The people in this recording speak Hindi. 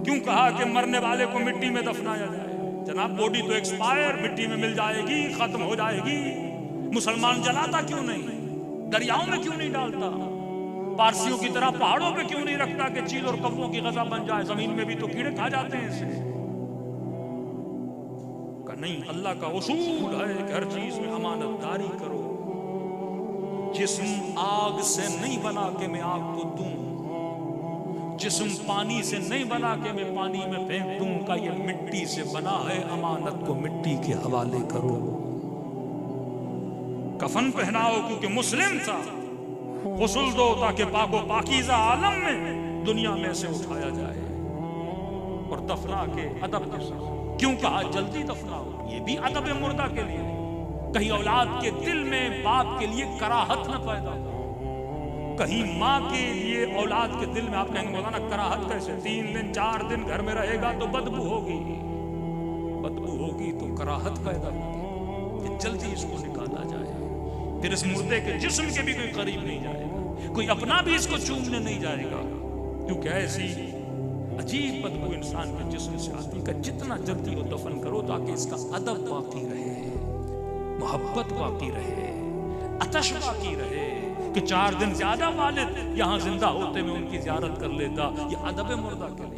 क्यों कहा कि मरने वाले को मिट्टी में दफनाया जाए? जनाब, बॉडी तो एक्सपायर, मिट्टी में मिल जाएगी, खत्म हो जाएगी। मुसलमान जलाता क्यों नहीं? दरियाओं में क्यों नहीं डालता? पारसियों की तरह पहाड़ों पे क्यों नहीं रखता कि चील और कौवों की गजा बन जाए? जमीन में भी तो कीड़े खा जाते हैं इसे। नहीं, अल्लाह का उसूल है कि हर चीज में अमानतदारी करो। जिस्म आग से नहीं बना के मैं आग को दूं, जिस्म पानी से नहीं बना के मैं पानी में फेंक दूं, का ये मिट्टी से बना है, अमानत को मिट्टी के हवाले करो। कफन पहनाओ क्योंकि मुस्लिम था, गुस्ल दो ताकि पाको पाकीज़ा आलम में दुनिया में से उठाया जाए, और दफना के अदब के साथ। क्यों कहा जल्दी दफनाओ? ये भी अदब मुर्दा के लिए, कहीं औलाद के दिल में बाप के लिए कराहत न पैदा हो। कहीं माँ के लिए औलाद के दिल में आप कहेंगे मौलाना कराहत कैसे? 3 दिन 4 दिन घर में रहेगा तो बदबू होगी, बदबू होगी तो कराहत पैदा होगी, कि जल्दी इसको निकाला जाए। फिर इस मुर्दे के जिस्म के भी कोई करीब नहीं जाएगा, कोई अपना भी इसको चूमने नहीं जाएगा, क्योंकि ऐसी अजीब बदबू इंसान के जिस्म से आती है। जितना जल्दी वो दफन करो ताकि इसका अदब बाकी रहे, मोहब्बत बाकी रहे, अतश बाकी रहे, कि 4 दिन ज्यादा वालिद यहाँ जिंदा होते में उनकी ज़ियारत कर लेता। ये अदब मुर्दा के लिए।